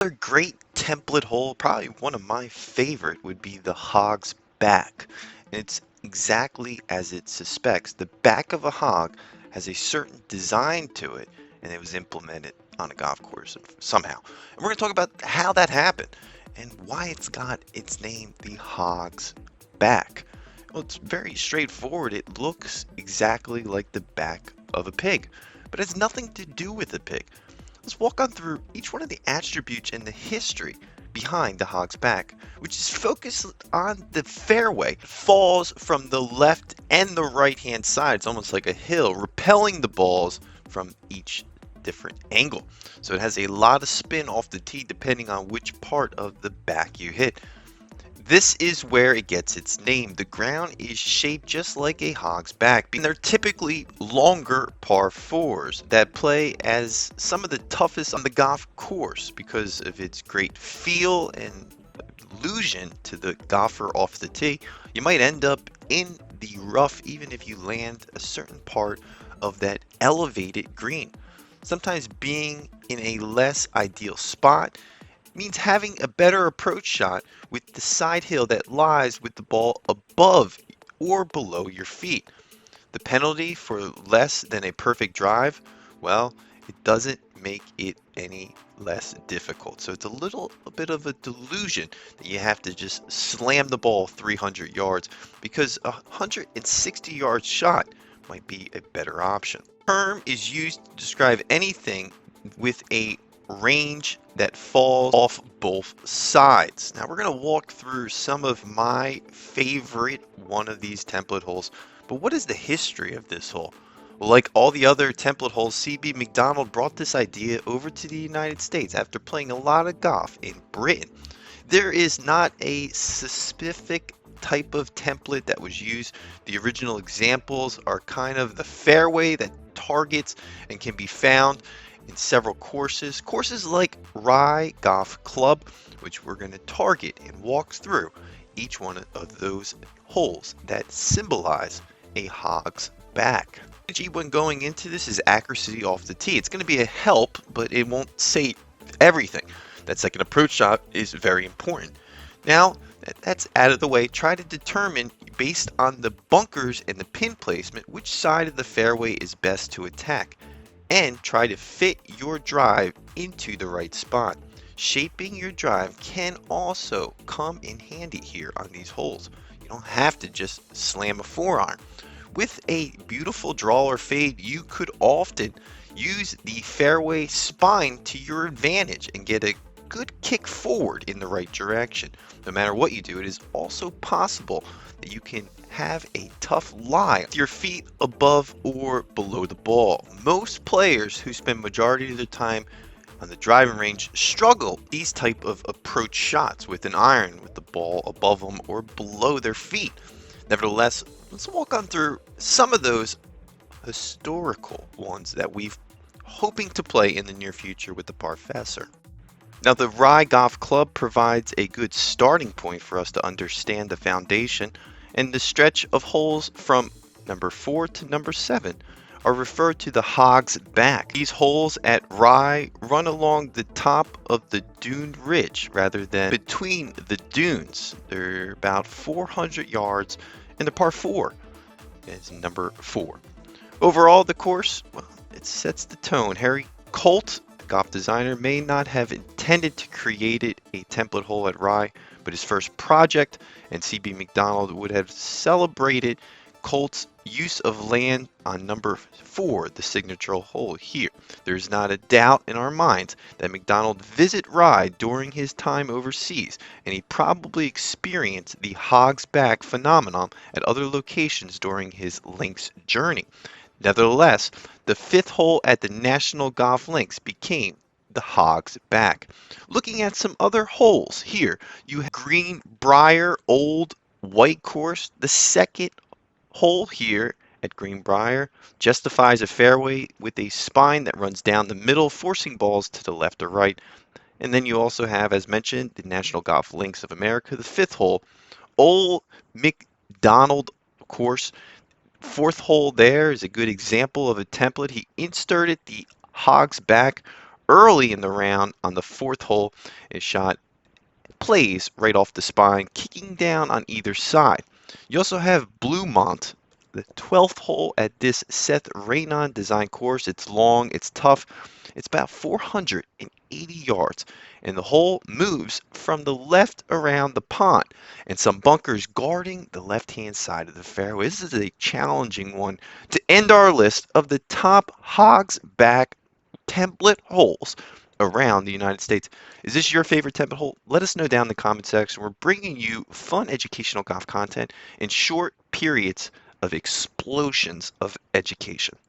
Another great template hole, probably one of my favorite, would be the Hog's Back. It's exactly as it suspects. The back of a hog has a certain design to it, and it was implemented on a golf course somehow. And we're going to talk about how that happened and why it's got its name, the Hog's Back. Well, it's very straightforward. It looks exactly like the back of a pig, but it has nothing to do with a pig. Let's walk on through each one of the attributes and the history behind the Hog's Back, which is focused on the fairway. It falls from the left and the right hand side. It's almost like a hill, repelling the balls from each different angle. So it has a lot of spin off the tee depending on which part of the back you hit. This is where it gets its name. The ground is shaped just like a hog's back, and they're typically longer par fours that play as some of the toughest on the golf course because of its great feel and illusion to the golfer off the tee. You might end up in the rough even if you land a certain part of that elevated green. Sometimes being in a less ideal spot means having a better approach shot with the side hill that lies with the ball above or below your feet. The penalty for less than a perfect drive, well, it doesn't make it any less difficult. So it's a bit of a delusion that you have to just slam the ball 300 yards because a 160 yard shot might be a better option. The term is used to describe anything with a range that falls off both sides. Now we're going to walk through some of my favorite one of these template holes. But what is the history of this hole? Well, like all the other template holes, CB Macdonald brought this idea over to the United States after playing a lot of golf in Britain. There is not a specific type of template that was used. The original examples are kind of the fairway that targets and can be found in several courses. Courses like Rye Golf Club, which we're going to target and walk through each one of those holes that symbolize a hog's back. When going into this is accuracy off the tee. It's going to be a help, but it won't say everything. That second approach shot is very important. Now that's out of the way, try to determine based on the bunkers and the pin placement which side of the fairway is best to attack, and try to fit your drive into the right spot. Shaping your drive can also come in handy here on these holes. You don't have to just slam a forearm. With a beautiful draw or fade, you could often use the fairway spine to your advantage and get a good kick forward in the right direction. No matter what you do, it is also possible that you can have a tough lie with your feet above or below the ball. Most players who spend majority of their time on the driving range struggle with these type of approach shots with an iron with the ball above them or below their feet. Nevertheless, let's walk on through some of those historical ones that we've hoping to play in the near future with the Professor. Now, the Rye Golf Club provides a good starting point for us to understand the foundation, and the stretch of holes from number 4 to number 7 are referred to the Hog's Back. These holes at Rye run along the top of the dune ridge rather than between the dunes. They're about 400 yards, and the par 4 is number 4. Overall, the course, well, it sets the tone. Harry Colt, golf designer, may not have intended to create a template hole at Rye, but his first project, and CB Macdonald would have celebrated Colt's use of land on number 4, the signature hole here. There's not a doubt in our minds that Macdonald visited Rye during his time overseas, and he probably experienced the Hog's Back phenomenon at other locations during his links journey. Nevertheless, the 5th hole at the National Golf Links became the Hog's Back. Looking at some other holes here, you have Greenbrier Old White Course. The 2nd hole here at Greenbrier justifies a fairway with a spine that runs down the middle, forcing balls to the left or right. And then you also have, as mentioned, the National Golf Links of America, the 5th hole, Old McDonald Course. 4th hole there is a good example of a template. He inserted the Hog's Back early in the round on the fourth hole is shot plays right off the spine, kicking down on either side. You also have Bluemont, the 12th hole at this Seth Raynon design course. It's long, it's tough, it's about 480 yards, and the hole moves from the left around the pond, and some bunkers guarding the left-hand side of the fairway. This is a challenging one to end our list of the top Hogs Back template holes around the United States. Is this your favorite template hole? Let us know down in the comment section. We're bringing you fun educational golf content in short periods of explosions of education.